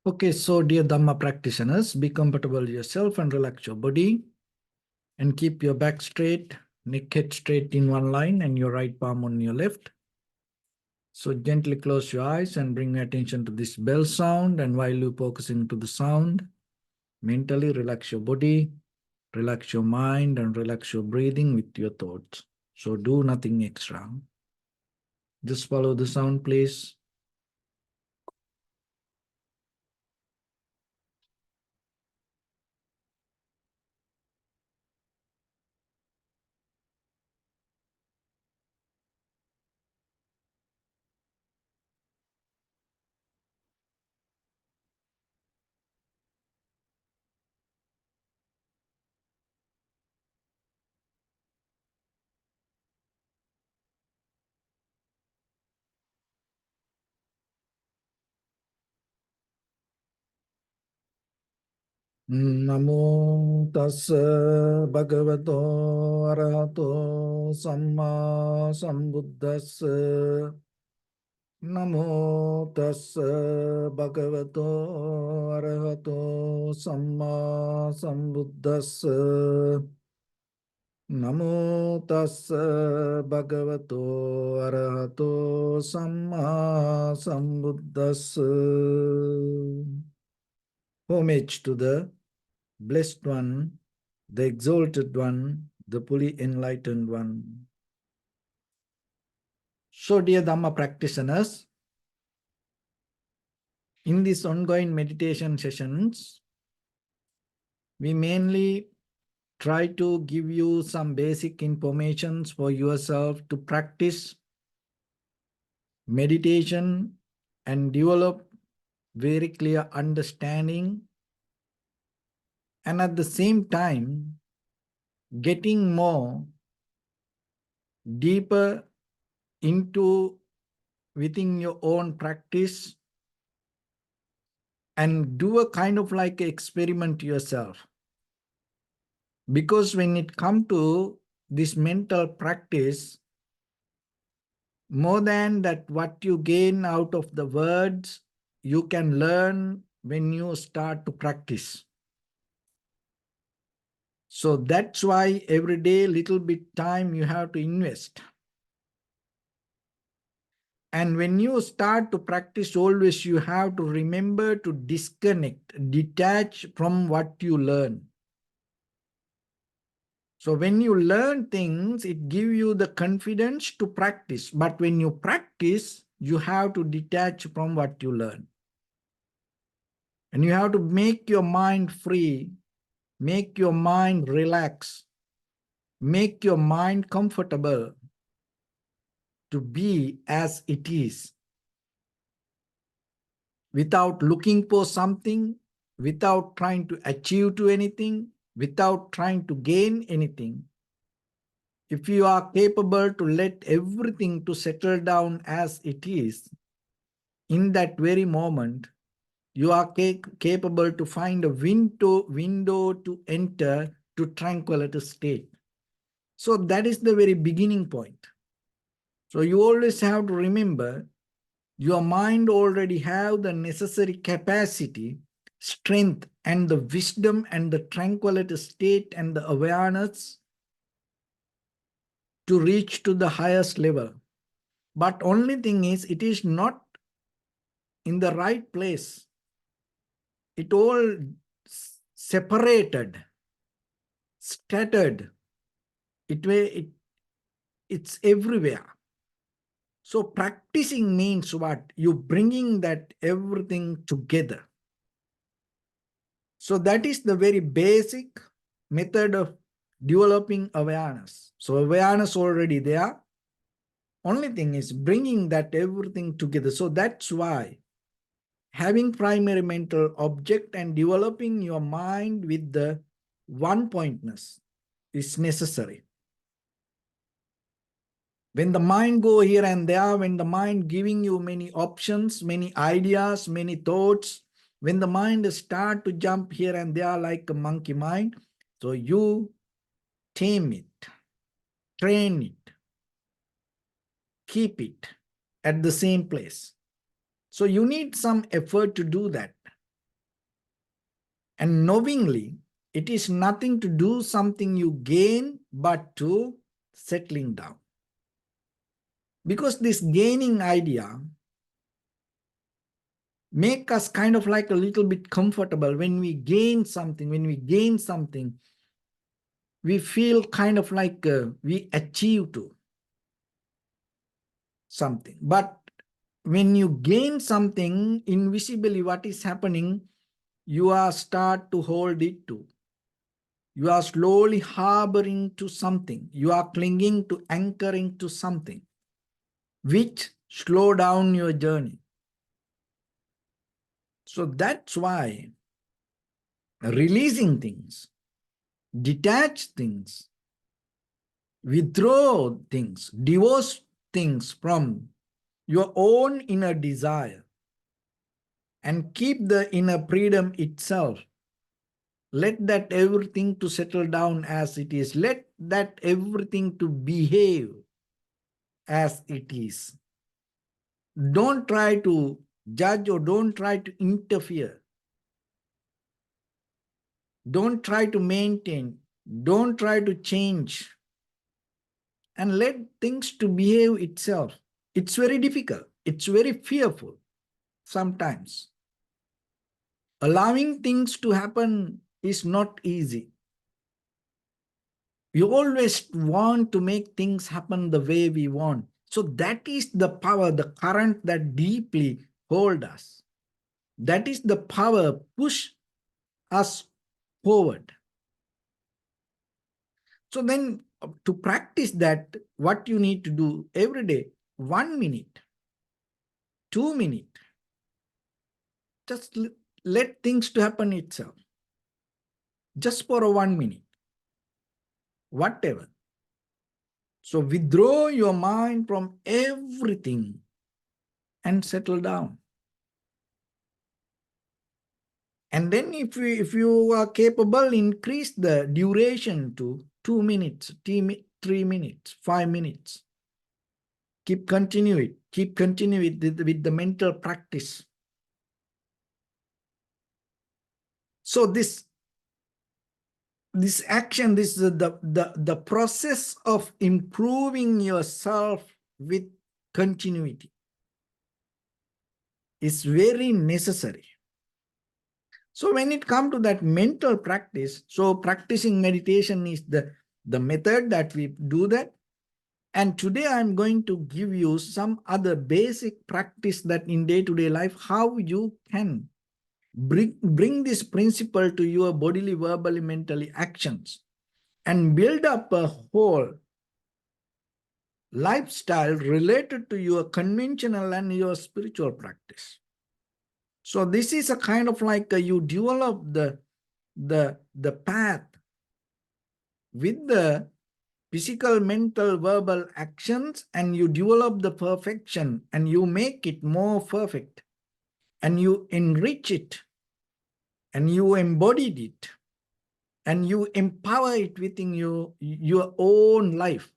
Okay, so dear Dharma practitioners, be comfortable yourself and relax your body and keep your back straight, neck head straight in one line and your right palm on your left. So gently close your eyes and bring your attention to this bell sound, and while you focus into the sound, mentally relax your body, relax your mind and relax your breathing with your thoughts. So do nothing extra. Just follow the sound, please. Namo tassa bhagavato arahato samma sambuddhassa. Namo tassa bhagavato arahato samma sambuddhassa. Namo tassa bhagavato arahato samma sambuddhassa. Homage to the Blessed One, the Exalted One, the fully enlightened One. So, dear Dhamma practitioners, in these ongoing meditation sessions, we mainly try to give you some basic information for yourself to practice meditation and develop very clear understanding, and at the same time getting more deeper into within your own practice and do a kind of like experiment yourself. Because when it comes to this mental practice, more than that what you gain out of the words, you can learn when you start to practice. So that's why every day little bit time you have to invest. And when you start to practice, always you have to remember to disconnect, detach from what you learn. So when you learn things, it gives you the confidence to practice. But when you practice, you have to detach from what you learn. And you have to make your mind free, make your mind relax, make your mind comfortable to be as it is, without looking for something, without trying to achieve to anything, without trying to gain anything. If you are capable to let everything to settle down as it is, in that very moment, you are capable to find a window to enter to tranquility state. So that is the very beginning point. So you always have to remember, your mind already have the necessary capacity, strength, and the wisdom and the tranquility state and the awareness to reach to the highest level. But only thing is, it is not in the right place. It all separated, scattered. It's everywhere. So practicing means what? You bringing that everything together. So that is the very basic method of developing awareness. So awareness already there. Only thing is bringing that everything together. So that's why having primary mental object and developing your mind with the one pointness is necessary. When the mind go here and there, when the mind giving you many options, many ideas, many thoughts, when the mind start to jump here and there like a monkey mind, so you tame it, train it, keep it at the same place. So you need some effort to do that. And knowingly, it is nothing to do something you gain, but to settling down. Because this gaining idea make us kind of like a little bit comfortable. When we gain something, we feel kind of like we achieve to something. But when you gain something, invisibly what is happening, you are start to hold it to. You are slowly harboring to something. You are clinging to, anchoring to something, which slow down your journey. So that's why releasing things, detach things, withdraw things, divorce things from your own inner desire and keep the inner freedom itself. Let that everything to settle down as it is. Let that everything to behave as it is. Don't try to judge or don't try to interfere. Don't try to maintain. Don't try to change. And let things to behave itself. It's very difficult. It's very fearful sometimes. Allowing things to happen is not easy. We always want to make things happen the way we want. So that is the power, the current that deeply hold us. That is the power push us forward. So then to practice that, what you need to do every day, 1 minute, 2 minutes, just let things to happen itself. Just for a 1 minute, whatever. So withdraw your mind from everything and settle down. And then if you are capable, increase the duration to 2 minutes, 3 minutes, 5 minutes. Keep continue with the mental practice. So this action, this is the process of improving yourself with continuity is very necessary. So when it comes to that mental practice, so practicing meditation is the method that we do that. And today I'm going to give you some other basic practice that in day-to-day life, how you can bring this principle to your bodily, verbally, mentally actions and build up a whole lifestyle related to your conventional and your spiritual practice. So this is a kind of like you develop the path with the physical, mental, verbal actions, and you develop the perfection and you make it more perfect and you enrich it and you embodied it and you empower it within your own life.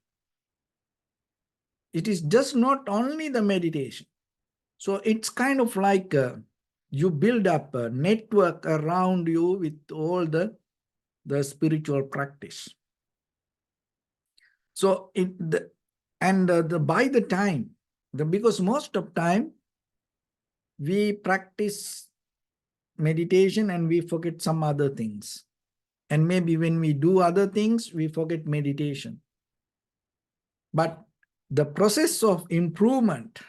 It is just not only the meditation. So it's kind of like you build up a network around you with all the spiritual practice. So by the time, because most of time we practice meditation and we forget some other things. And maybe when we do other things, we forget meditation. But the process of improvement,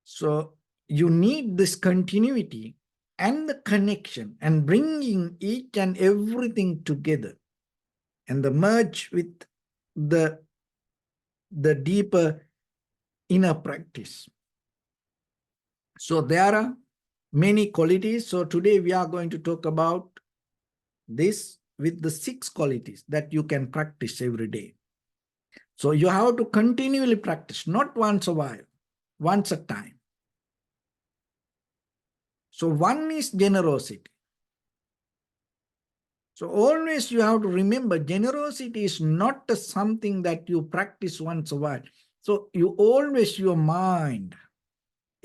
so you need this continuity and the connection and bringing each and everything together and the merge with the deeper inner practice. So there are many qualities. So today we are going to talk about this with the 6 qualities that you can practice every day. So you have to continually practice, not once a while, once a time. So one is generosity. So always you have to remember, generosity is not something that you practice once a while. So you always, your mind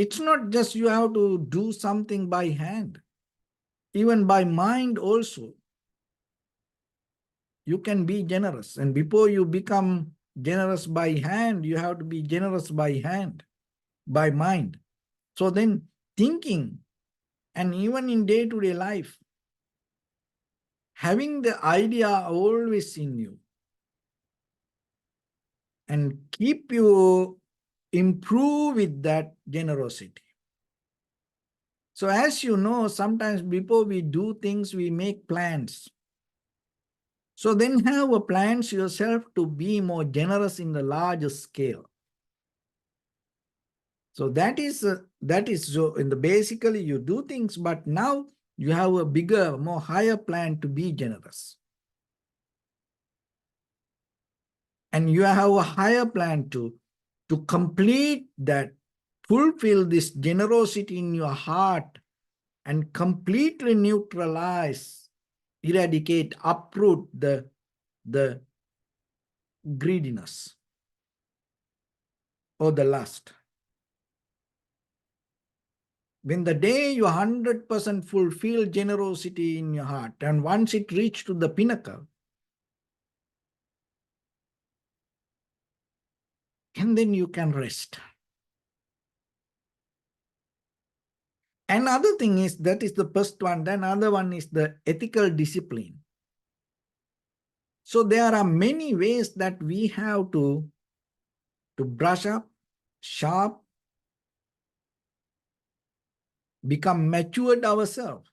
It's not just you have to do something by hand, even by mind also. You can be generous. And before you become generous by hand, you have to be generous by hand, by mind. So then thinking, and even in day-to-day life, having the idea always in you and keep you improve with that generosity. So as you know, sometimes before we do things, we make plans. So then have a plans yourself to be more generous in the larger scale. So that is so in the basically you do things, but now you have a bigger, more higher plan to be generous. And you have a higher plan to complete that, fulfill this generosity in your heart and completely neutralize, eradicate, uproot the greediness or the lust. When the day you 100% fulfill generosity in your heart, and once it reach to the pinnacle, and then you can rest. Another thing is, that is the first one. Then other one is the ethical discipline. So there are many ways that we have to brush up, sharp, become matured ourselves.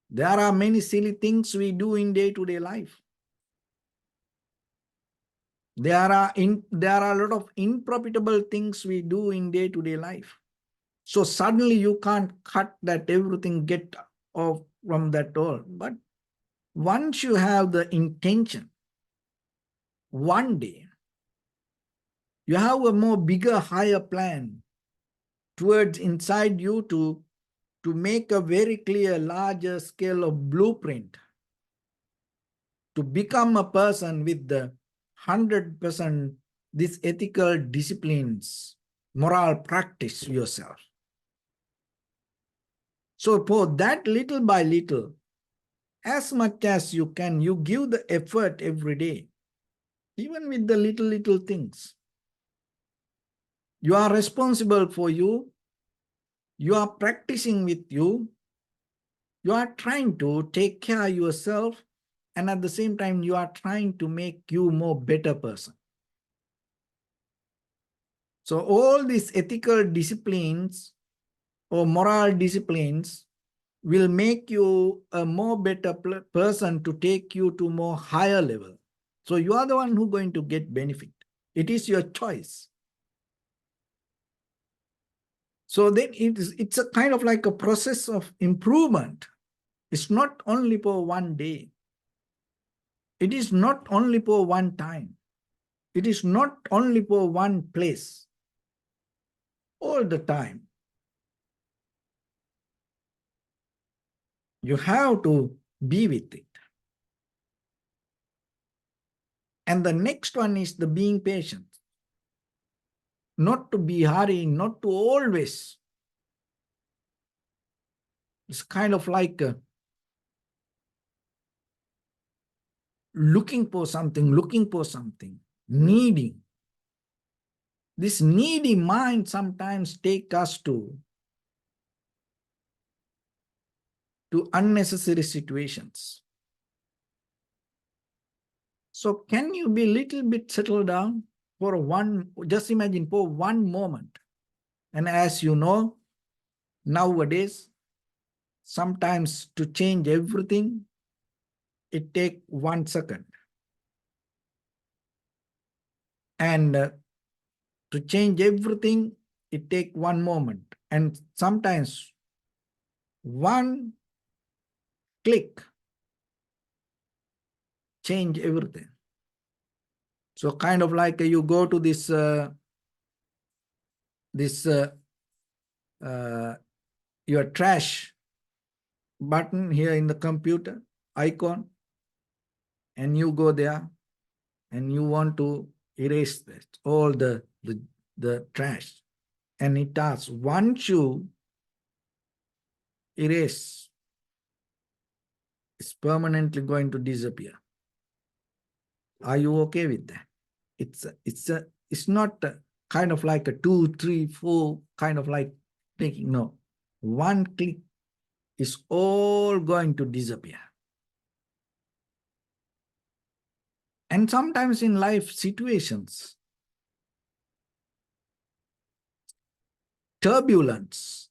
There are many silly things we do in day-to-day life. There are a lot of unprofitable things we do in day-to-day life. So suddenly you can't cut that everything, get off from that all. But once you have the intention, one day, you have a more bigger, higher plan towards inside you to make a very clear, larger scale of blueprint to become a person with the 100% these ethical disciplines, moral practice yourself. So for that, little by little, as much as you can, you give the effort every day, even with the little things. You are responsible for you. You are practicing with you. You are trying to take care of yourself, and at the same time, you are trying to make you more better person. So all these ethical disciplines or moral disciplines will make you a more better person to take you to more higher level. So you are the one who going to get benefit. It is your choice. So then it's a kind of like a process of improvement. It's not only for one day. It is not only for one time. It is not only for one place. All the time. You have to be with it. And the next one is the being patient. Not to be hurrying, not to always. It's kind of like looking for something, needing. This needy mind sometimes take us to unnecessary situations. So can you be a little bit settled down for just imagine for one moment. And as you know, nowadays, sometimes to change everything, it takes 1 second. And to change everything, it takes one moment. And sometimes one click change everything. So kind of like you go to this your trash button here in the computer icon, and you go there and you want to erase this, all the trash, and it asks, once you erase, it's permanently going to disappear. Are you okay with that? It's not kind of like a 2, 3, 4 kind of like taking. No, one click is all going to disappear. And sometimes in life situations, turbulence,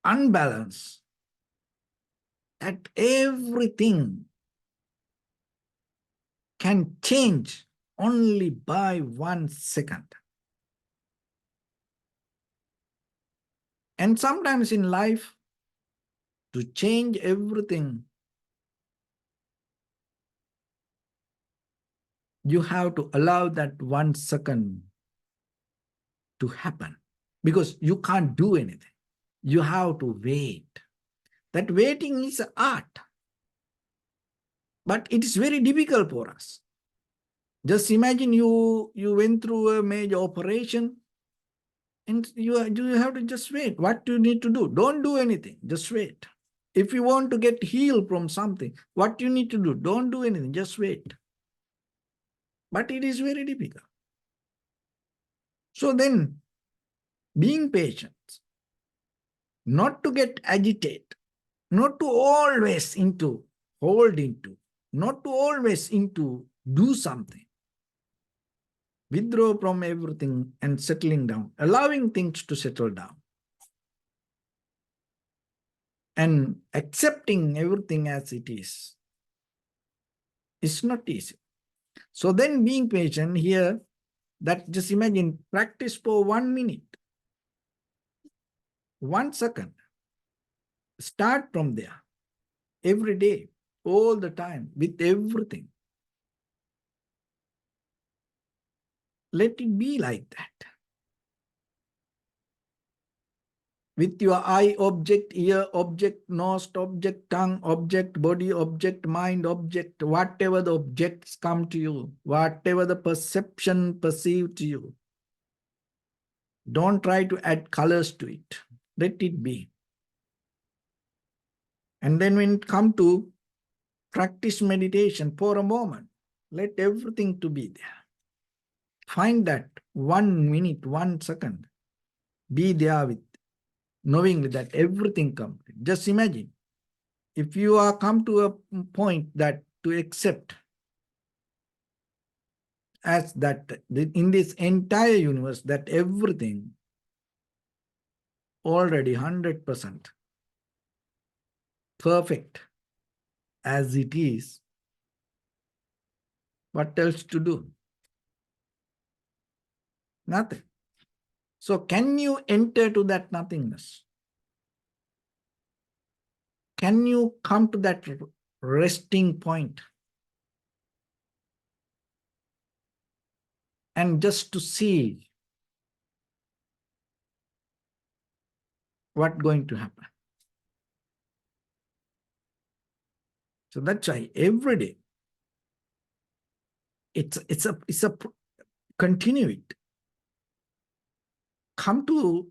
unbalance, that everything can change only by 1 second. And sometimes in life, to change everything, you have to allow that 1 second to happen, because you can't do anything. You have to wait. That waiting is an art, but it is very difficult for us. Just imagine you went through a major operation and you have to just wait. What do you need to do? Don't do anything. Just wait. If you want to get healed from something, what you need to do? Don't do anything. Just wait. But it is very difficult. So then, being patient, not to get agitated, not to always into, hold into, not to always into do something. Withdraw from everything and settling down, allowing things to settle down. And accepting everything as it is. It's not easy. So then being patient here, that just imagine, practice for 1 minute, 1 second. Start from there. Every day, all the time, with everything. Let it be like that. With your eye object, ear object, nose object, tongue object, body object, mind object, whatever the objects come to you, whatever the perception perceived to you. Don't try to add colors to it. Let it be. And then when it comes to practice meditation for a moment, let everything to be there. Find that 1 minute, 1 second. Be there with, knowing that everything comes. Just imagine, if you are come to a point that to accept as that in this entire universe, that everything already 100% perfect as it is, what else to do? Nothing. So can you enter to that nothingness? Can you come to that resting point? And just to see what's going to happen. So that's why every day it's a continue it. Come to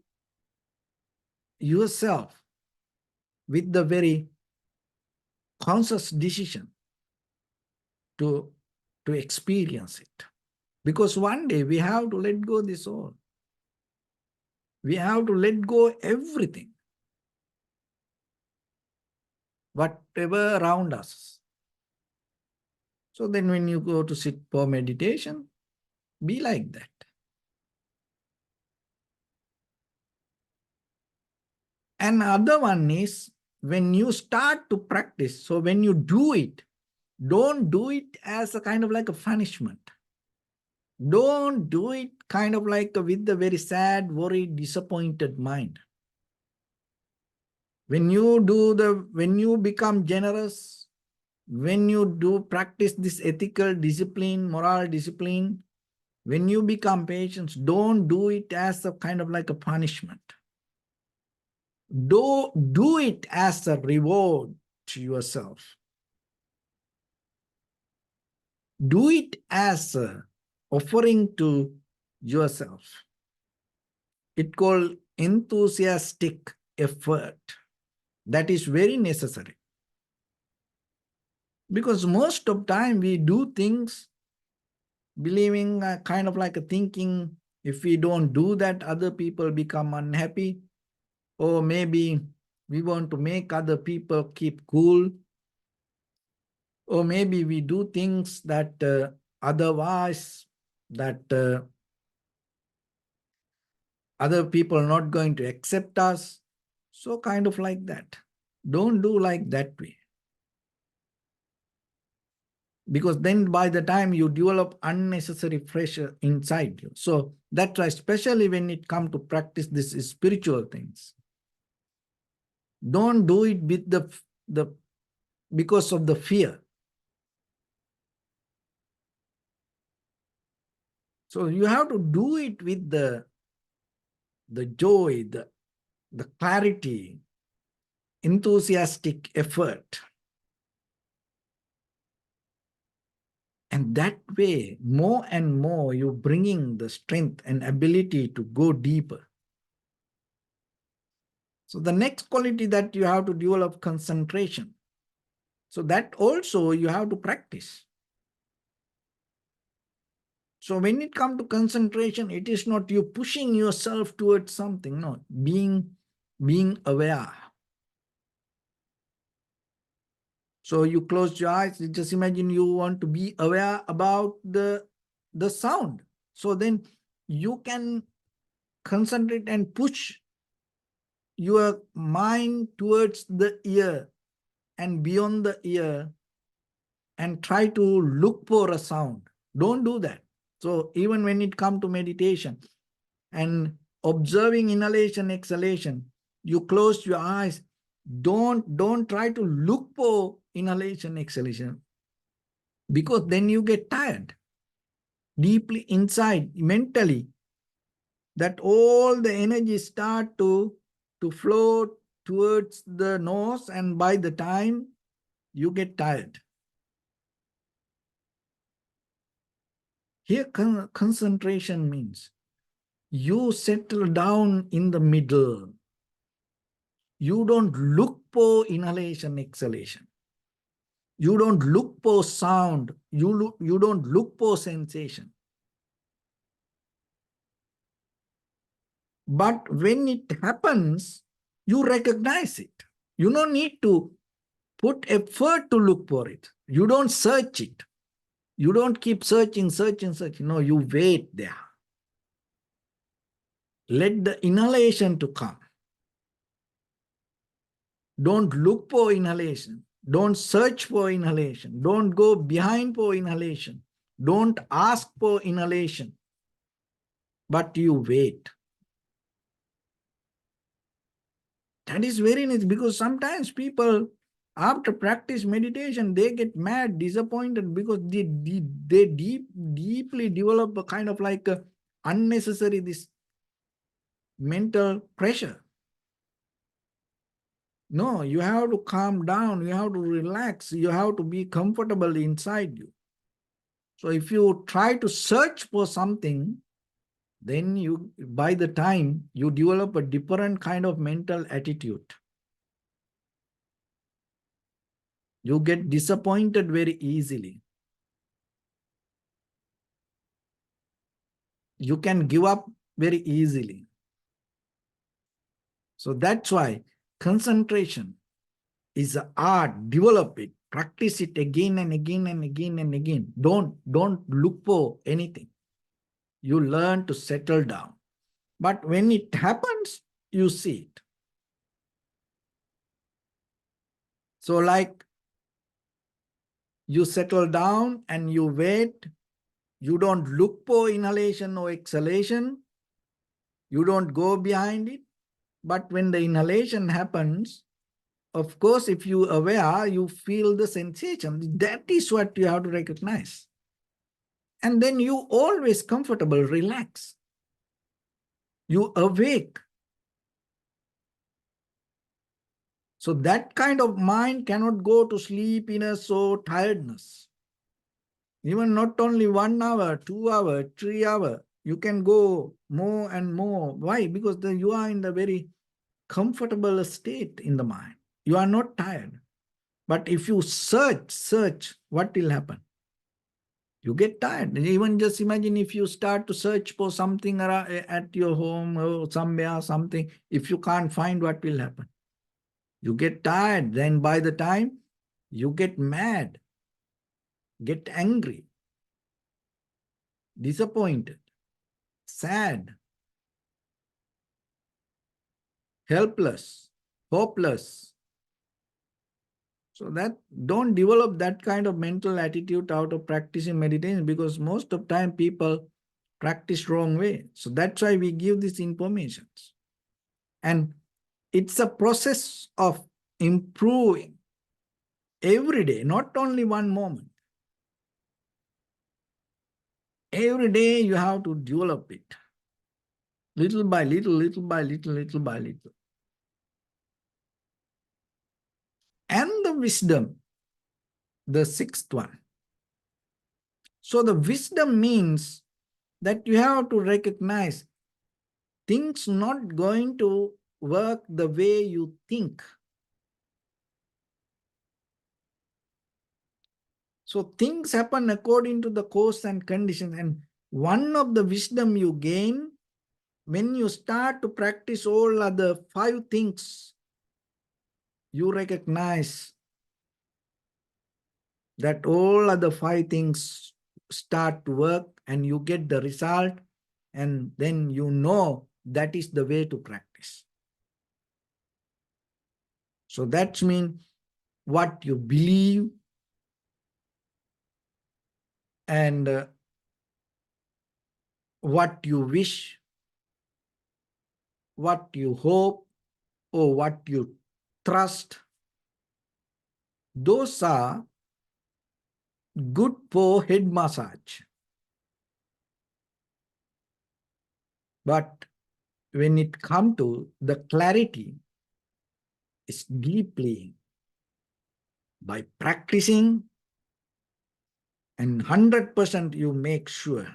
yourself with the very conscious decision to experience it. Because one day we have to let go this all. We have to let go everything. Whatever around us. So then when you go to sit for meditation, be like that. And other one is when you start to practice, so when you do it, don't do it as a kind of like a punishment. Don't do it kind of like with the very sad, worried, disappointed mind. When you become generous, when you do practice this ethical discipline, moral discipline, when you become patient, don't do it as a kind of like a punishment. Do it as a reward to yourself. Do it as a offering to yourself. It called enthusiastic effort. That is very necessary. Because most of time we do things believing kind of like a thinking, if we don't do that, other people become unhappy. Or maybe we want to make other people keep cool. Or maybe we do things that otherwise that other people are not going to accept us. So kind of like that. Don't do like that way. Because then by the time you develop unnecessary pressure inside you. So that's why, especially when it comes to practice these spiritual things, don't do it with the because of the fear. So you have to do it with the joy, the clarity, enthusiastic effort. And that way, more and more, you're bringing the strength and ability to go deeper. So the next quality that you have to develop, concentration. So that also you have to practice. So when it comes to concentration, it is not you pushing yourself towards something, no, being aware. So you close your eyes, just imagine you want to be aware about the sound. So then you can concentrate and push your mind towards the ear and beyond the ear and try to look for a sound. Don't do that. So even when it comes to meditation and observing inhalation, exhalation, you close your eyes. Don't try to look for inhalation, exhalation, because then you get tired. Deeply inside, mentally, that all the energy start to flow towards the nose, and by the time you get tired. Here concentration means you settle down in the middle. You don't look for inhalation, exhalation. You don't look for sound. You don't look for sensation. But when it happens, you recognize it. You don't need to put effort to look for it. You don't search it. You don't keep searching. No, you wait there. Let the inhalation to come. Don't look for inhalation. Don't search for inhalation. Don't go behind for inhalation. Don't ask for inhalation. But you wait. That is very nice, because sometimes people, after practice meditation, they get mad, disappointed, because they deeply develop a kind of like a unnecessary this mental pressure. No, you have to calm down, you have to relax, you have to be comfortable inside you. So if you try to search for something, then you, by the time, you develop a different kind of mental attitude. You get disappointed very easily. You can give up very easily. So that's why concentration is an art. Develop it, practice it again and again and again and again. Don't look for anything. You learn to settle down. But when it happens, you see it. So like you settle down and you wait. You don't look for inhalation or exhalation. You don't go behind it. But when the inhalation happens, of course, if you are aware, you feel the sensation. That is what you have to recognize. And then you always comfortable, relax. You awake. So that kind of mind cannot go to sleepiness or tiredness. Even not only 1 hour, 2 hour, 3 hour. You can go more and more. Why? Because you are in the very comfortable state in the mind. You are not tired. But if you search, what will happen? You get tired. Even just imagine if you start to search for something at your home or somewhere, something, if you can't find, what will happen? You get tired. Then by the time you get mad, get angry, disappointed, sad, helpless, hopeless. So that don't develop that kind of mental attitude out of practicing meditation, because most of time people practice wrong way. So that's why we give these informations. And it's a process of improving every day, not only one moment. Every day you have to develop it. Little by little, little by little, little by little. And the wisdom, the sixth one. So the wisdom means that you have to recognize things not going to work the way you think. So things happen according to the course and conditions. And one of the wisdom you gain when you start to practice all other 5 things, you recognize that all other 5 things start to work and you get the result, and then you know that is the way to practice. So that means what you believe and what you wish, what you hope, or what you trust, those are good for head massage. But when it comes to the clarity, it's deeply by practicing, and 100% you make sure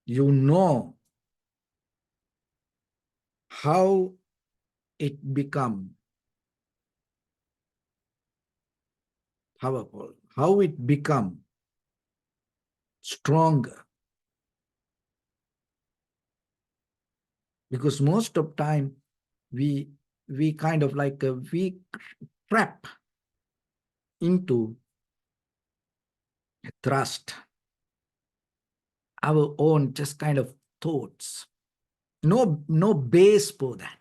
you know how it become powerful, how it become stronger. Because most of time we kind of like we trap into trust our own just kind of thoughts. No base for that.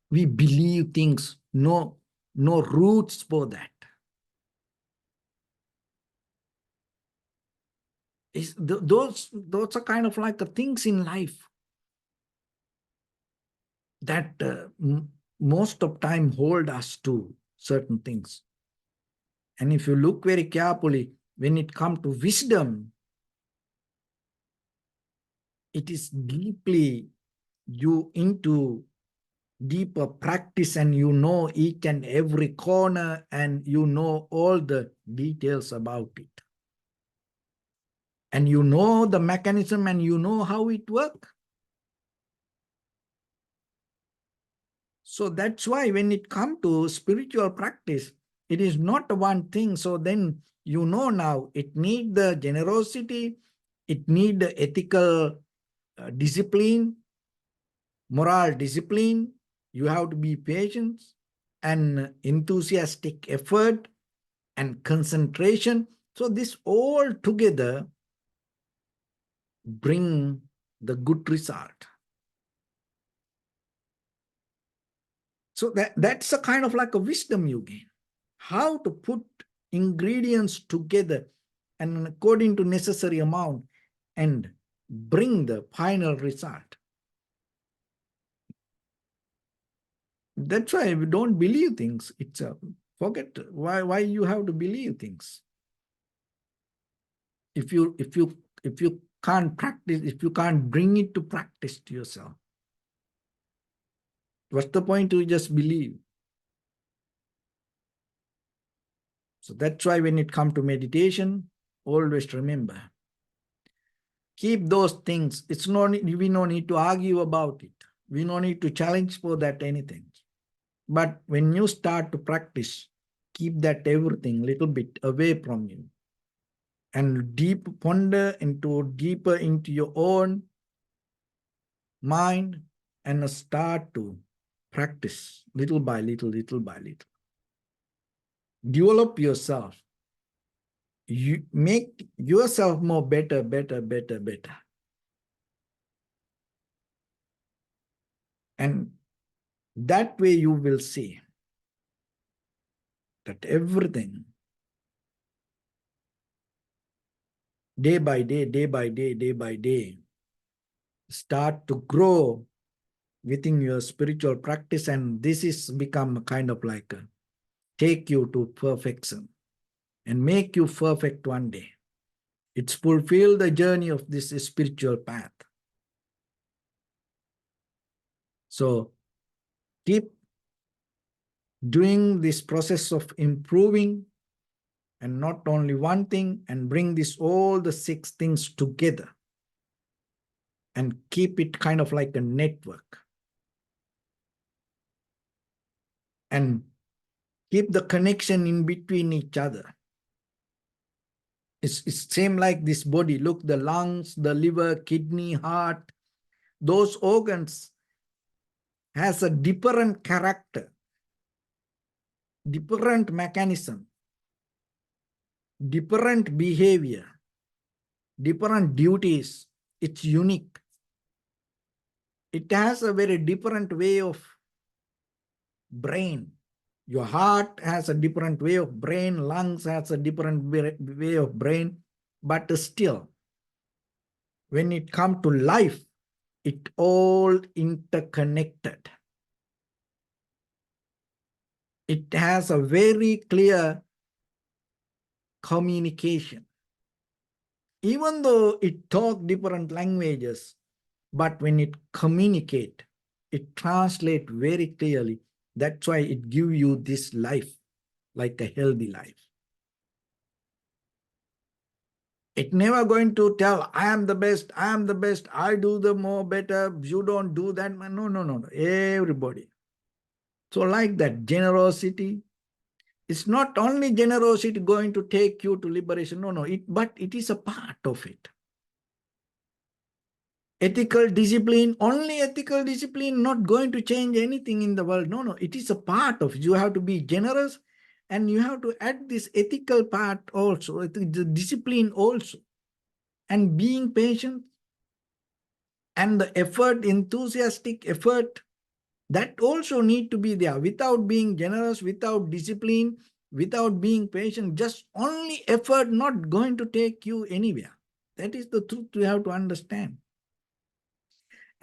We believe things, no roots for that. Those are kind of like the things in life that most of time hold us to certain things. And if you look very carefully, when it comes to wisdom, it is deeply you into deeper practice, and you know each and every corner, and you know all the details about it. And you know the mechanism, and you know how it works. So that's why when it comes to spiritual practice, it is not one thing. So then you know now it needs the generosity, it needs the ethical discipline, moral discipline. You have to be patient and enthusiastic effort and concentration. So this all together bring the good result. So that's a kind of like a wisdom you gain. How to put ingredients together and according to necessary amount and bring the final result. That's why we don't believe things. It's forget why you have to believe things. If you can't practice, if you can't bring it to practice to yourself, what's the point to just believe? So that's why when it comes to meditation, Always remember. Keep those things. We no need to argue about it. We no need to challenge for that anything. But when you start to practice, keep that everything little bit away from you and ponder deeper into your own mind and start to practice little by little, little by little. Develop yourself. You make yourself more better, better, better, better. And that way you will see that everything, day by day, day by day, day by day, start to grow within your spiritual practice. And this is become kind of like take you to perfection and make you perfect one day. It's fulfill the journey of this spiritual path. So keep doing this process of improving, and not only one thing, and bring all the 6 things together and keep it kind of like a network. And keep the connection in between each other. It's same like this body. Look, the lungs, the liver, kidney, heart, those organs has a different character, different mechanism, different behavior, different duties. It's unique. It has a very different way of brain. Your heart has a different way of brain, lungs has a different way of brain, but still, when it comes to life, it all interconnected. It has a very clear communication. Even though it talk different languages, but when it communicate, it translate very clearly. That's why it give you this life, like a healthy life. It never going to tell, I am the best, I am the best, I do the more better, you don't do that. No, no, no, no. Everybody. So like that, generosity, it's not only generosity going to take you to liberation. No, no, but it is a part of it. Ethical discipline, only ethical discipline, not going to change anything in the world. No, no, it is a part of it. You have to be generous and you have to add this ethical part also, the discipline also. And being patient and the effort, enthusiastic effort, that also need to be there. Without being generous, without discipline, without being patient, just only effort not going to take you anywhere. That is the truth we have to understand.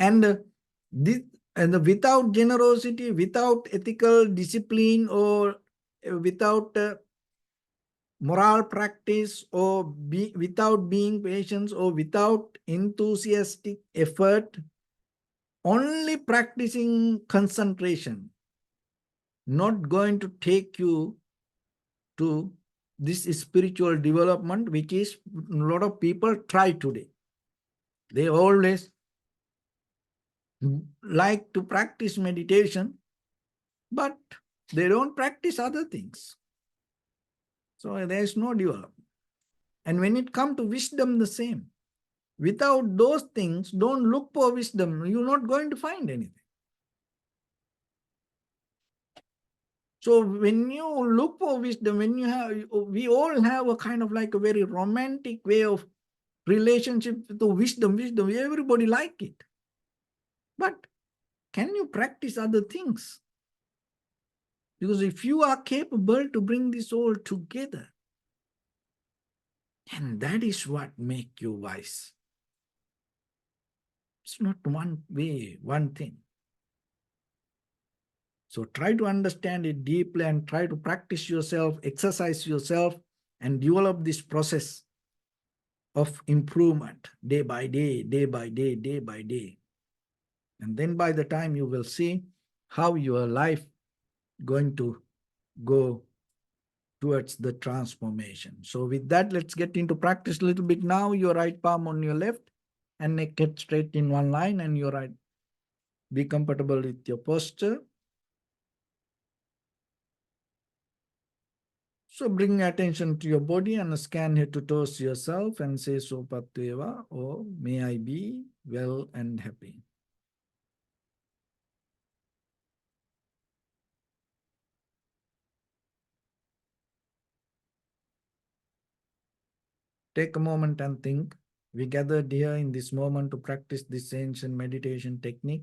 And without generosity, without ethical discipline, or without moral practice, or without being patient, or without enthusiastic effort, only practicing concentration, not going to take you to this spiritual development, which is a lot of people try today. They always like to practice meditation, but they don't practice other things. So there is no development. And when it comes to wisdom, the same. Without those things, don't look for wisdom. You're not going to find anything. So when you look for wisdom, we all have a kind of like a very romantic way of relationship to wisdom. Everybody like it. But can you practice other things? Because if you are capable to bring this all together, and that is what makes you wise. It's not one way, one thing. So try to understand it deeply and try to practice yourself, exercise yourself, and develop this process of improvement day by day, day by day, day by day. And then by the time you will see how your life going to go towards the transformation. So with that, let's get into practice a little bit now. Your right palm on your left and neck head straight in one line, and your right. Be comfortable with your posture. So bring attention to your body and scan head to toes yourself and say Sopatyeva, or may I be well and happy. Take a moment and think. We gathered here in this moment to practice this ancient meditation technique.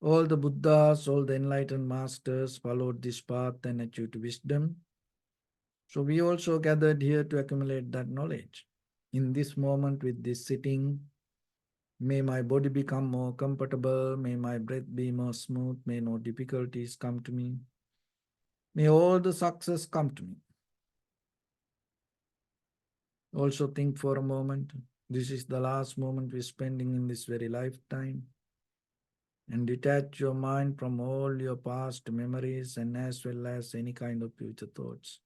All the Buddhas, all the enlightened masters followed this path and achieved wisdom. So we also gathered here to accumulate that knowledge. In this moment with this sitting, may my body become more comfortable, may my breath be more smooth, may no difficulties come to me. May all the success come to me. Also think for a moment, this is the last moment we're spending in this very lifetime. And detach your mind from all your past memories and as well as any kind of future thoughts.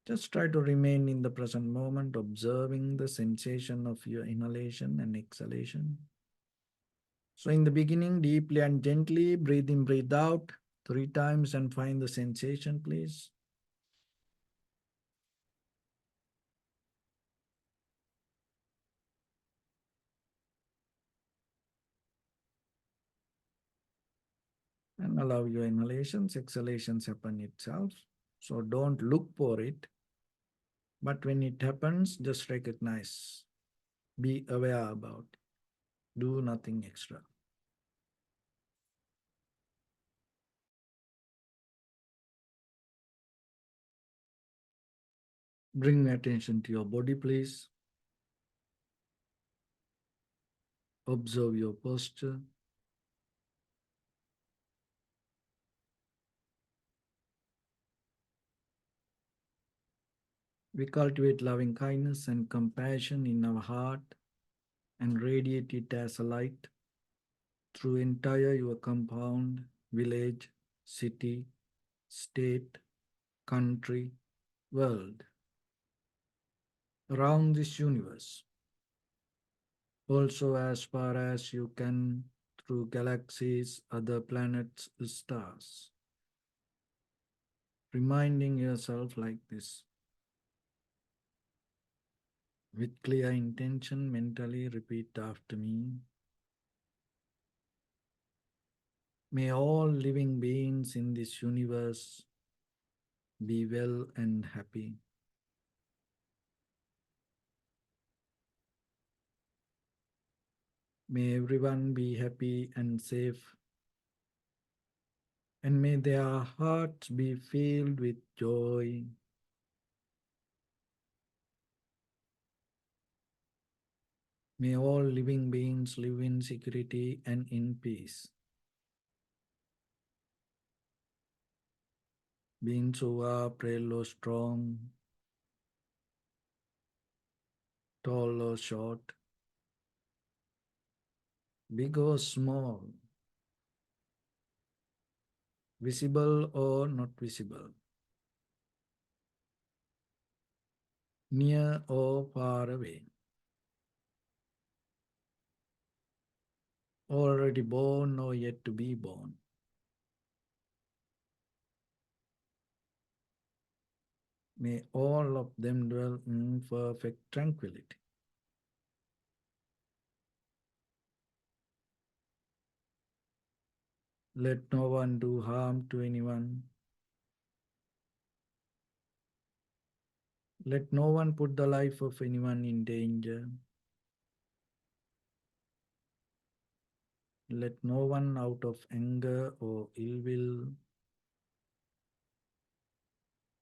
Just try to remain in the present moment, observing the sensation of your inhalation and exhalation. So in the beginning, deeply and gently, breathe in, breathe out 3 times and find the sensation, please. And allow your inhalations, exhalations happen itself. So don't look for it. But when it happens, just recognize. Be aware about it. Do nothing extra. Bring attention to your body, please. Observe your posture. We cultivate loving kindness and compassion in our heart and radiate it as a light through entire your compound, village, city, state, country, world, around this universe. Also as far as you can through galaxies, other planets, stars. Reminding yourself like this. With clear intention, mentally repeat after me. May all living beings in this universe be well and happy. May everyone be happy and safe. And may their hearts be filled with joy. May all living beings live in security and in peace. Beings who are frail or strong, tall or short, big or small, visible or not visible, near or far away, already born or yet to be born. May all of them dwell in perfect tranquility. Let no one do harm to anyone. Let no one put the life of anyone in danger. Let no one out of anger or ill will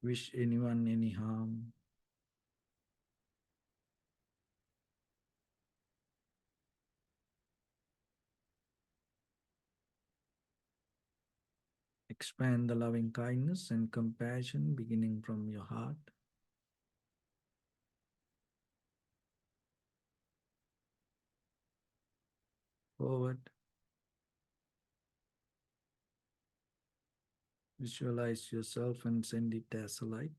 wish anyone any harm. Expand the loving kindness and compassion beginning from your heart. Forward. Visualize yourself and send it as a light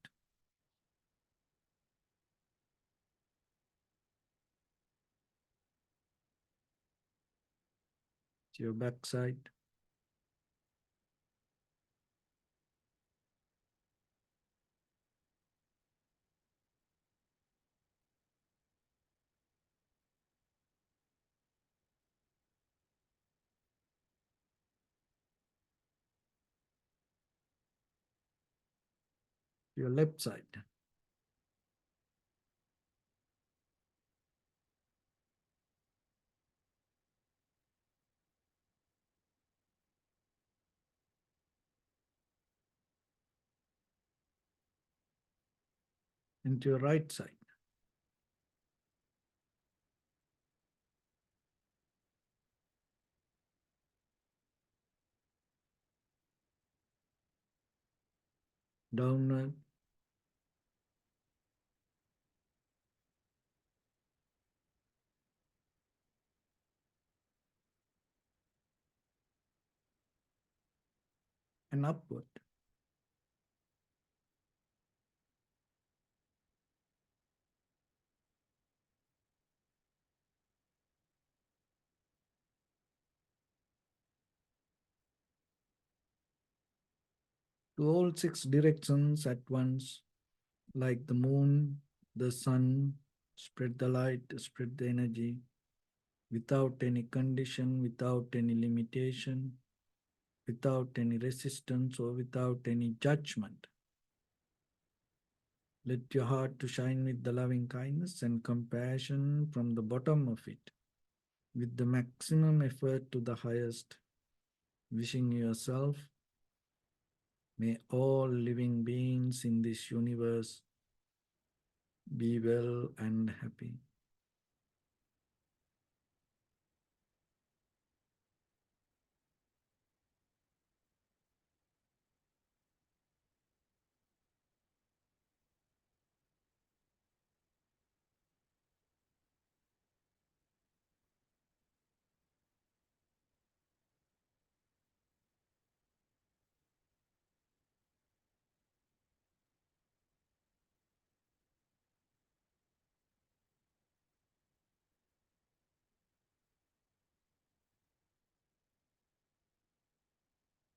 to your backside, your left side, into your right side, downward, and upward. To all six directions at once, like the moon, the sun, spread the light, spread the energy without any condition, without any limitation, without any resistance, or without any judgment. Let your heart to shine with the loving kindness and compassion from the bottom of it, with the maximum effort to the highest, wishing yourself, may all living beings in this universe be well and happy.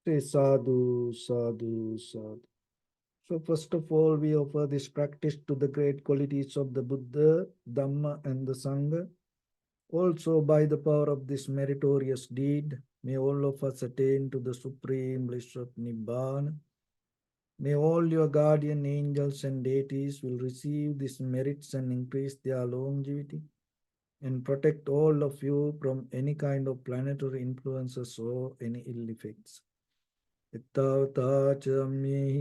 Say sadhu, sadhu, sadhu. So first of all, we offer this practice to the great qualities of the Buddha, Dhamma, and the Sangha. Also, by the power of this meritorious deed, may all of us attain to the supreme bliss of Nibbana. May all your guardian angels and deities will receive these merits and increase their longevity and protect all of you from any kind of planetary influences or any ill effects. Ittavata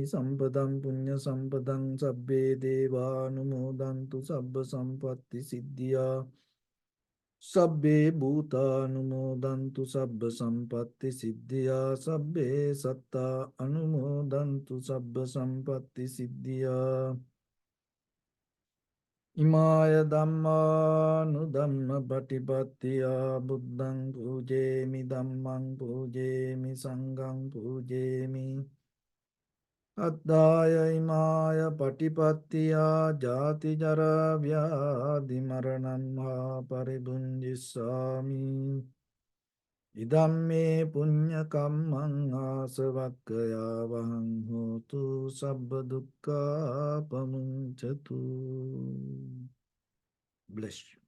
sampadam punya sampadam sabbe devanumodantu sabba sampatti siddhya sabbe bhutanumodantu sabba sampatti siddhya sabbe satta anumodantu sabba sampatti siddhya Imaya Dhamma Patipattiya Buddhang Pujemi Dhammang Pujemi Sanghang Pujemi Addaya Imaya Patipattiya Jati Jara Vyadhi Maranam Paribunjisami Idamme Punya Kammang Asavakkaya Vahang Hotu Sabba Dukkha Pamunchatu. Bless you.